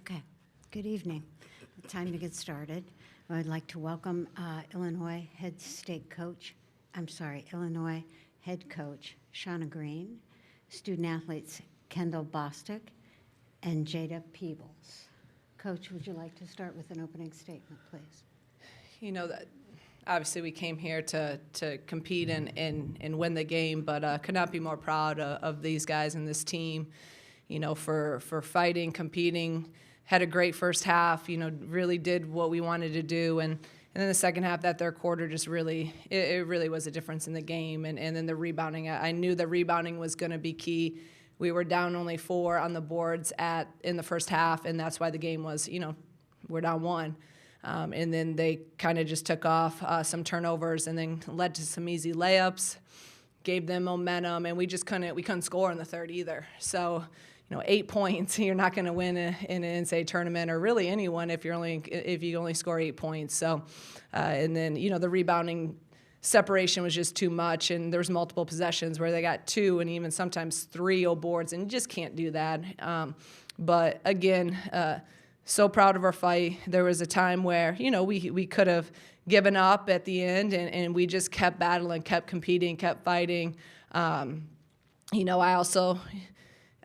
Okay, good evening. Time to get started. I'd like to welcome Illinois head coach Shauna Green, student athletes Kendall Bostick, and Jada Peebles. Coach, would you like to start with an opening statement, please? You know, that obviously we came here to compete and win the game, but could not be more proud of these guys and this team, you know, for fighting, competing, had a great first half, you know, really did what we wanted to do. And then the second half, that third quarter, just really, it really was a difference in the game. And then the rebounding, I knew the rebounding was going to be key. We were down only 4 on the boards in the first half, and that's why the game was, you know, we're down 1. And then they kind of just took off some turnovers and then led to some easy layups, gave them momentum, and we couldn't score in the third either. So, you know, 8 points, you're not going to win in an NCAA tournament, or really anyone if you only score 8 points. So, and then, you know, the rebounding separation was just too much, and there was multiple possessions where they got 2 and even sometimes 3 boards, and you just can't do that. But again, so proud of our fight. There was a time where, you know, we could have given up at the end, and we just kept battling, kept competing, kept fighting. You know,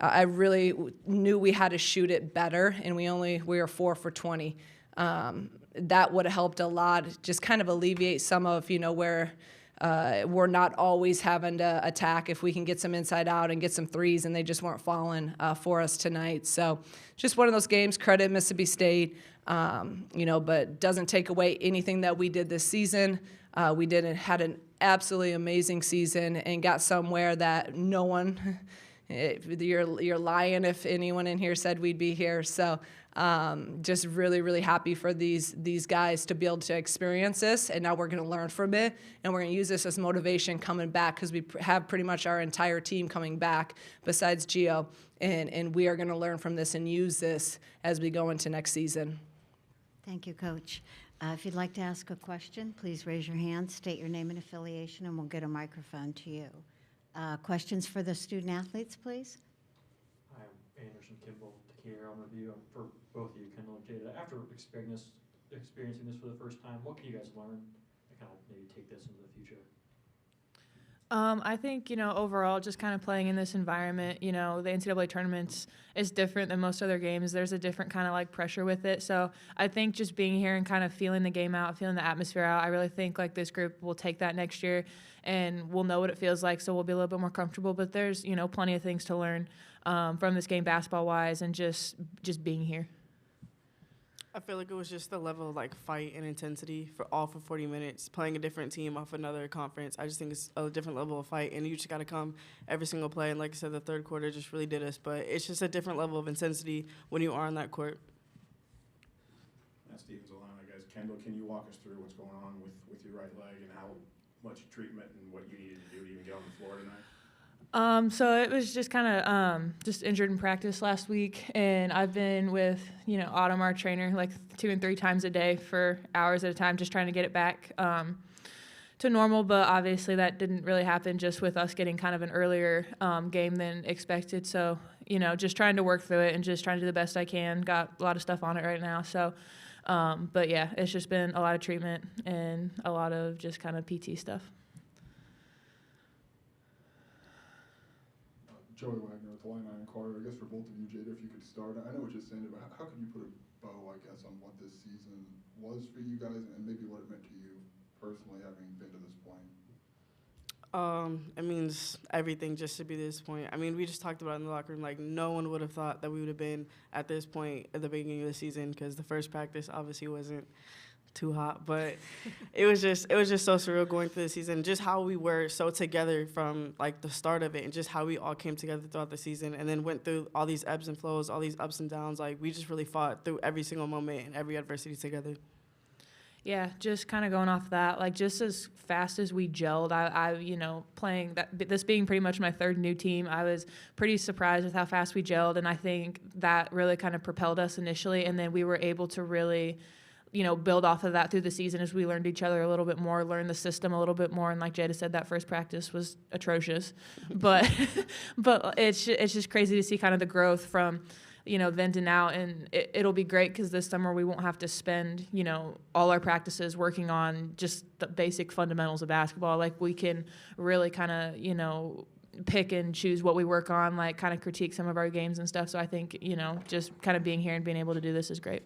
I really knew we had to shoot it better, and we were 4 for 20. That would have helped a lot, just kind of alleviate some of, you know, where we're not always having to attack. If we can get some inside out and get some threes, and they just weren't falling for us tonight. So just one of those games, credit Mississippi State, you know, but doesn't take away anything that we did this season. We had an absolutely amazing season and got somewhere that no one, you're lying if anyone in here said we'd be here. So just really, really happy for these guys to be able to experience this, and now we're going to learn from it, and we're going to use this as motivation coming back, because we have pretty much our entire team coming back besides Gio, and we are going to learn from this and use this as we go into next season. Thank you, Coach. If you'd like to ask a question, please raise your hand, state your name and affiliation, and we'll get a microphone to you. Questions for the student athletes, please? Hi, I'm Anderson Kimball here on review for both of you, Kendall and Jada. After experiencing this for the first time, what can you guys learn and kind of maybe take this into the future? I think, you know, overall, just kind of playing in this environment, you know, the NCAA tournaments is different than most other games. There's a different kind of like pressure with it. So I think just being here and kind of feeling the game out, feeling the atmosphere out, I really think like this group will take that next year and we'll know what it feels like. So we'll be a little bit more comfortable, but there's, you know, plenty of things to learn from this game basketball wise and just being here. I feel like it was just the level of like fight and intensity for 40 minutes, playing a different team off another conference. I just think it's a different level of fight, and you just got to come every single play. And like I said, the third quarter just really did us, but it's just a different level of intensity when you are on that court. Stevens, Illini guys. Kendall, can you walk us through what's going on with your right leg and how much treatment and what you needed to do to even get on the floor tonight? So it was just kind of just injured in practice last week, and I've been with, you know, Autumn, our trainer, like 2 and 3 times a day for hours at a time, just trying to get it back to normal. But obviously that didn't really happen, just with us getting kind of an earlier game than expected. So, you know, just trying to work through it and just trying to do the best I can. Got a lot of stuff on it right now. So, but yeah, it's just been a lot of treatment and a lot of just kind of PT stuff. Joey Wagner with the Illini and Carter. I guess for both of you, Jada, if you could start. I know what you're saying, but how could you put a bow, I guess, on what this season was for you guys and maybe what it meant to you personally, having been to this point? It means everything just to be to this point. I mean, we just talked about it in the locker room. Like, no one would have thought that we would have been at this point at the beginning of the season, because the first practice obviously wasn't too hot, but it was just so surreal going through the season, just how we were so together from like the start of it, and just how we all came together throughout the season, and then went through all these ebbs and flows, all these ups and downs. Like, we just really fought through every single moment and every adversity together. Yeah, just kind of going off that, like just as fast as we gelled, I you know, playing this being pretty much my third new team, I was pretty surprised with how fast we gelled, and I think that really kind of propelled us initially, and then we were able to really, you know, build off of that through the season as we learned each other a little bit more, learned the system a little bit more. And like Jada said, that first practice was atrocious, but it's just crazy to see kind of the growth from, venting out, and it'll be great because this summer we won't have to spend, all our practices working on just the basic fundamentals of basketball. Like, we can really kind of, pick and choose what we work on, like kind of critique some of our games and stuff. So I think, just kind of being here and being able to do this is great.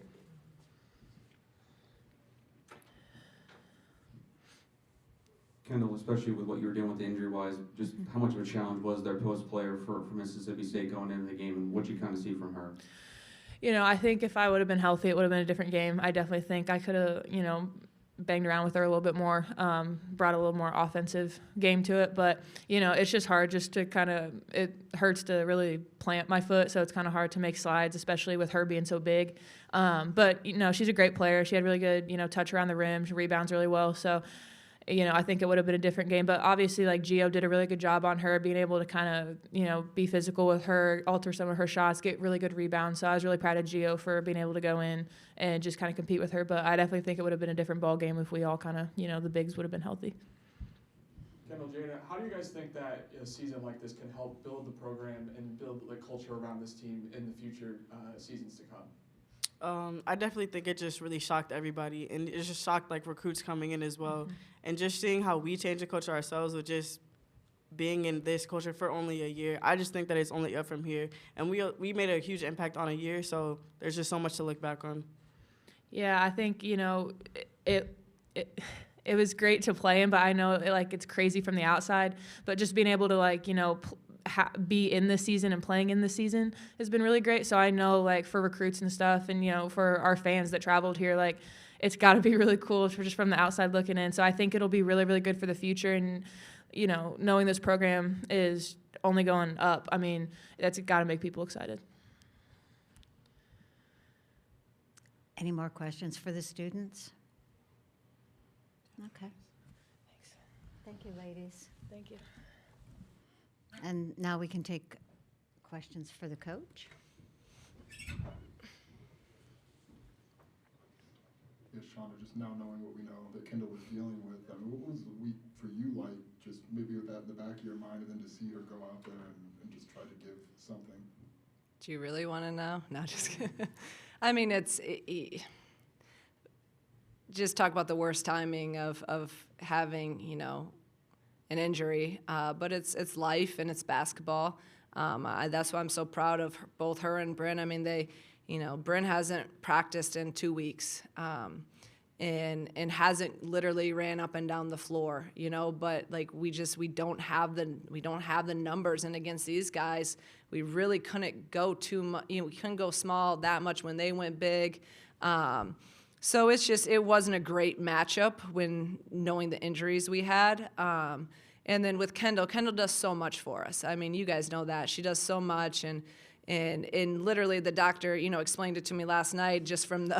Kendall, especially with what you were dealing with injury-wise, just how much of a challenge was their post player for Mississippi State going into the game, and what you kind of see from her? I think if I would have been healthy, it would have been a different game. I definitely think I could have, banged around with her a little bit more, brought a little more offensive game to it. But, it's just hard just to it hurts to really plant my foot, so it's kind of hard to make slides, especially with her being so big. But, she's a great player. She had really good, touch around the rim. She rebounds really well. So, I think it would have been a different game. But obviously, like, Gio did a really good job on her, being able to kind of, be physical with her, alter some of her shots, get really good rebounds. So I was really proud of Gio for being able to go in and just kind of compete with her. But I definitely think it would have been a different ball game if we all kind of, the bigs would have been healthy. Kendall, Jada, how do you guys think that a season like this can help build the program and build the culture around this team in the future seasons to come? I definitely think it just really shocked everybody, and it just shocked recruits coming in as well, and just seeing how we changed the culture ourselves with just being in this culture for only a year. I just think that it's only up from here, and we made a huge impact on a year, so there's just so much to look back on. Yeah, I think it was great to play in, but I know it's crazy from the outside. But just being able to be in this season and playing in this season has been really great. So I know for recruits and stuff, and for our fans that traveled here, it's got to be really cool for just from the outside looking in. So I think it'll be really, really good for the future. And knowing this program is only going up, I mean, that's got to make people excited. Any more questions for the students? Okay. Thanks. Thank you, ladies. Thank you. And now we can take questions for the coach. Yes, Shonda, just now knowing what we know that Kendall was dealing with, I mean, what was the week for you like, just maybe with that in the back of your mind, and then to see her go out there and just try to give something? Do you really want to know? No, just kidding. I mean, just talk about the worst timing of having, an injury, but it's life and it's basketball. That's why I'm so proud of both her and Bryn. I mean, Bryn hasn't practiced in 2 weeks, and hasn't literally ran up and down the floor, but we don't have the numbers, and against these guys, we really couldn't go too much, we couldn't go small that much when they went big. So it wasn't a great matchup when knowing the injuries we had. And then with Kendall does so much for us. I mean, you guys know that. She does so much. And literally the doctor, explained it to me last night just from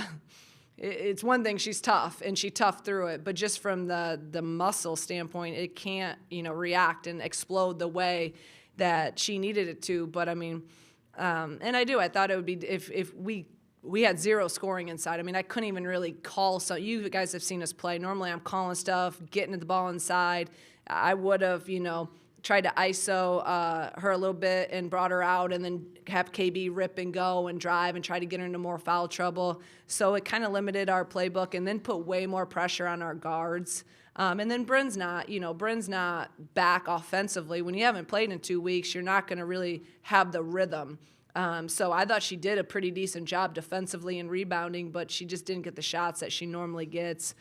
it's one thing, she's tough, and she toughed through it. But just from the muscle standpoint, it can't, react and explode the way that she needed it to. But, I mean, and I thought it would be if we had zero scoring inside. I mean, I couldn't even really call. So you guys have seen us play. Normally I'm calling stuff, getting the ball inside. I would have, tried to ISO her a little bit and brought her out, and then have KB rip and go and drive and try to get her into more foul trouble. So it kind of limited our playbook, and then put way more pressure on our guards. And then Bryn's not back offensively. When you haven't played in 2 weeks, you're not going to really have the rhythm. So I thought she did a pretty decent job defensively and rebounding, but she just didn't get the shots that she normally gets.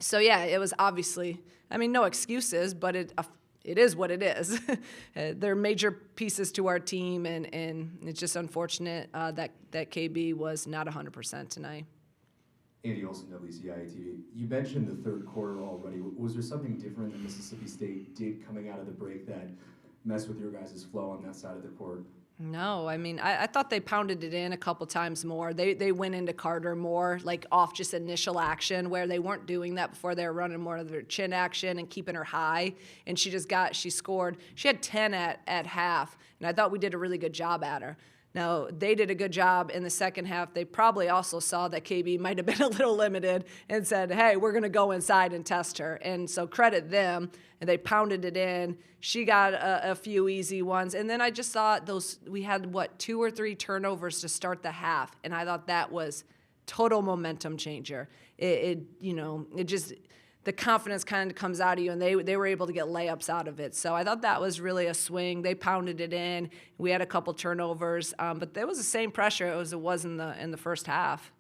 So yeah, it was obviously, I mean, no excuses, but it is what it is. They're major pieces to our team, and it's just unfortunate that KB was not 100% tonight. Andy Olson, WCIA TV. You mentioned the third quarter already. Was there something different that Mississippi State did coming out of the break that messed with your guys' flow on that side of the court? No, I mean, I thought they pounded it in a couple times more. They went into Carter more, off just initial action, where they weren't doing that before. They were running more of their chin action and keeping her high. And she scored. She had 10 at half, and I thought we did a really good job at her. Now, they did a good job in the second half. They probably also saw that KB might have been a little limited and said, hey, we're going to go inside and test her. And so credit them, and they pounded it in. She got a few easy ones. And then I just thought we had, 2 or 3 turnovers to start the half, and I thought that was total momentum changer. The confidence kind of comes out of you, and they were able to get layups out of it. So I thought that was really a swing. They pounded it in. We had a couple turnovers, but there was the same pressure as it was in the first half.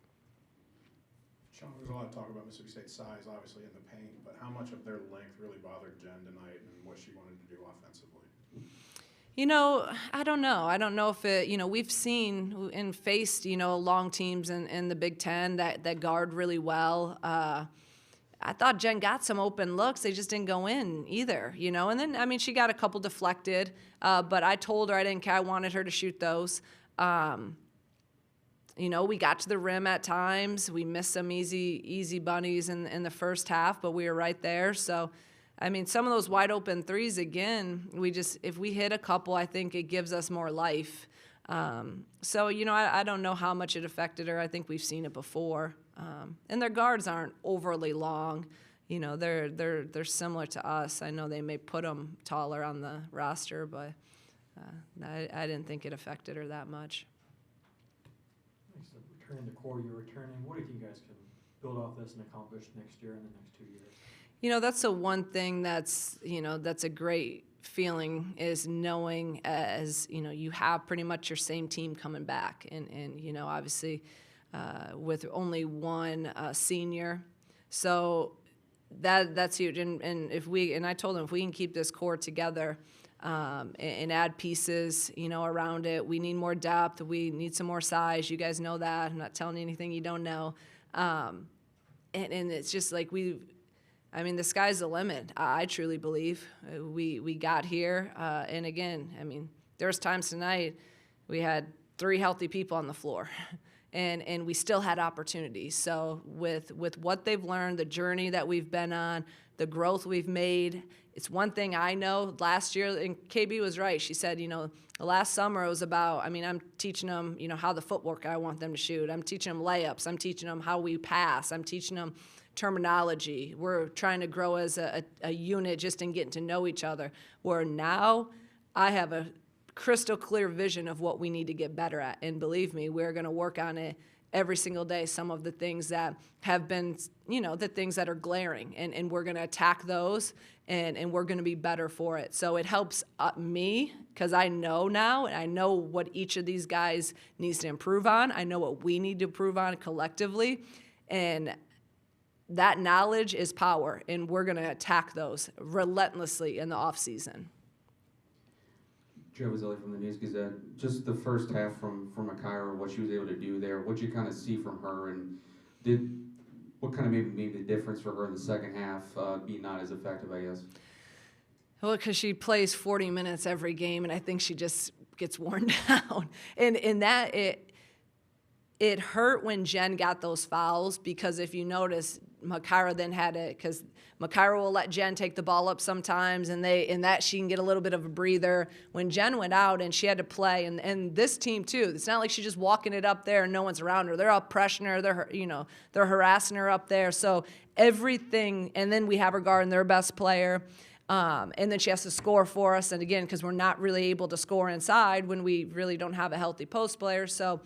Sean, there's a lot of talk about Mississippi State's size, obviously, in the paint, but how much of their length really bothered Jen tonight and what she wanted to do offensively? I don't know. I don't know if it, we've seen and faced, long teams in the Big Ten that guard really well. I thought Jen got some open looks. They just didn't go in either, And then, she got a couple deflected, but I told her I didn't care. I wanted her to shoot those. We got to the rim at times. We missed some easy bunnies in the first half, but we were right there. So, some of those wide open threes, again, if we hit a couple, I think it gives us more life. I don't know how much it affected her. I think we've seen it before. And their guards aren't overly long. They're similar to us. I know they may put them taller on the roster, but I didn't think it affected her that much. Thanks. So returning the core you're returning, what do you think you guys can build off this and accomplish next year and the next 2 years? That's the one thing that's a great feeling, is knowing you have pretty much your same team coming back. And obviously with only one senior. So that's huge. And I told them, if we can keep this core together and add pieces, around it, we need more depth. We need some more size. You guys know that. I'm not telling you anything you don't know. And it's just like the sky's the limit. I truly believe we got here. And again, there was times tonight we had 3 healthy people on the floor. And we still had opportunities. So with what they've learned, the journey that we've been on, the growth we've made, it's one thing I know. Last year, and KB was right. She said, last summer it was about, I'm teaching them, how the footwork I want them to shoot. I'm teaching them layups. I'm teaching them how we pass. I'm teaching them terminology. We're trying to grow as a unit just in getting to know each other. Where now I have a crystal clear vision of what we need to get better at. And believe me, we're going to work on it every single day. Some of the things that have been, the things that are glaring, and we're going to attack those, and we're going to be better for it. So it helps me, because I know now, and I know what each of these guys needs to improve on. I know what we need to improve on collectively. And that knowledge is power, and we're going to attack those relentlessly in the off season. Joe Bazzelli from the News Gazette. Just the first half from Makira, what she was able to do there, what you kind of see from her, and what kind of maybe made the difference for her in the second half be not as effective, I guess? Well, because she plays 40 minutes every game, and I think she just gets worn down. And in that, it hurt when Jen got those fouls, because if you notice, Makira then had it, because Makira will let Jen take the ball up sometimes, and in that she can get a little bit of a breather. When Jen went out and she had to play, and this team too, it's not like she's just walking it up there and no one's around her. They're up pressuring her. They're harassing her up there. So everything, and then we have her guarding their best player. And then she has to score for us. And again, because we're not really able to score inside when we really don't have a healthy post player. So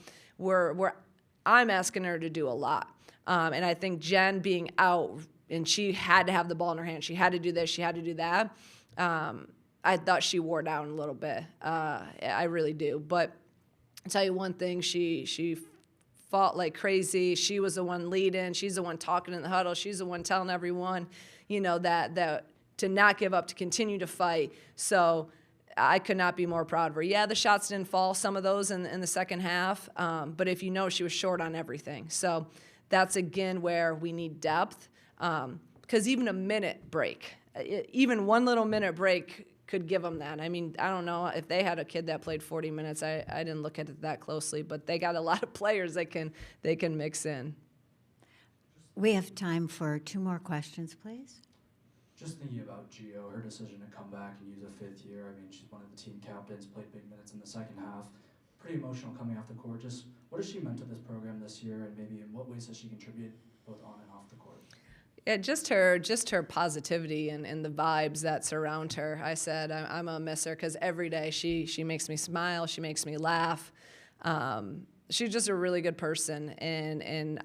I'm asking her to do a lot. And I think Jen being out, and she had to have the ball in her hand. She had to do this. She had to do that. I thought she wore down a little bit. I really do. But I'll tell you one thing. She fought like crazy. She was the one leading. She's the one talking in the huddle. She's the one telling everyone, that to not give up, to continue to fight. So I could not be more proud of her. Yeah, the shots didn't fall, some of those in the second half. But if you know, she was short on everything. So that's, again, where we need depth. Because even a minute break, even 1 little minute break could give them that. I don't know if they had a kid that played 40 minutes. I didn't look at it that closely, but they got a lot of players they can mix in. We have time for 2 more questions, please. Just thinking about Gio, her decision to come back and use a 5th year. She's one of the team captains, played big minutes in the second half. pretty emotional coming off the court. Just what has she meant to this program this year, and maybe in what ways does she contribute both on and off the court? Yeah, just her positivity and the vibes that surround her. I said I'm gonna miss her because every day she makes me smile, she makes me laugh. She's just a really good person, and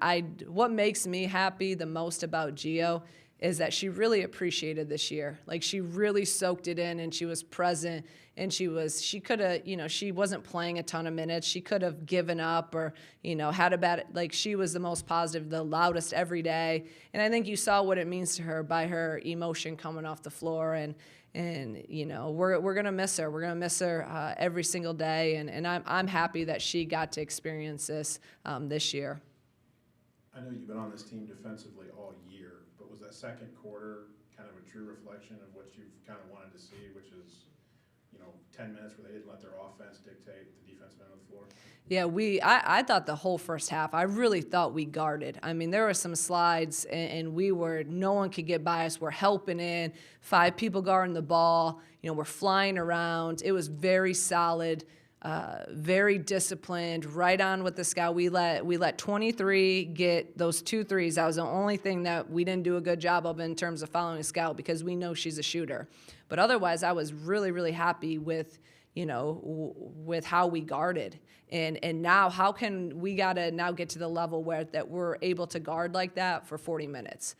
what makes me happy the most about Gio is that she really appreciated this year. Like, she really soaked it in, and she was present, and she could have, she wasn't playing a ton of minutes. She could have given up or, had a bad, like, she was the most positive, the loudest every day. And I think you saw what it means to her by her emotion coming off the floor. And we're going to miss her. We're going to miss her every single day. And I'm happy that she got to experience this year. I know you've been on this team defensively all year, but was that second quarter kind of a true reflection of what you've kind of wanted to see, which is, 10 minutes where they didn't let their offense dictate the defensive end of the floor? Yeah, I thought the whole first half, I really thought we guarded. I mean, there were some slides, and no one could get by us. We're helping in, 5 people guarding the ball. We're flying around. It was very solid, very disciplined, right on with the scout. We let 23 get those 2 threes. That was the only thing that we didn't do a good job of in terms of following the scout because we know she's a shooter. But otherwise, I was really, really happy with with how we guarded. And now how can we got to now get to the level where that we're able to guard like that for 40 minutes?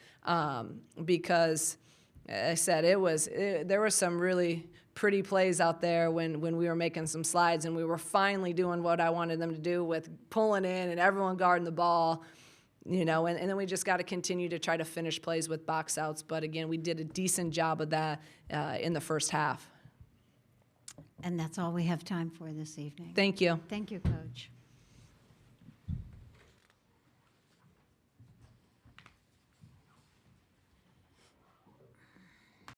Because I said there were some really pretty plays out there when we were making some slides and we were finally doing what I wanted them to do with pulling in and everyone guarding the ball. And then we just got to continue to try to finish plays with box outs. But again, we did a decent job of that in the first half. And that's all we have time for this evening. Thank you. Thank you, Coach.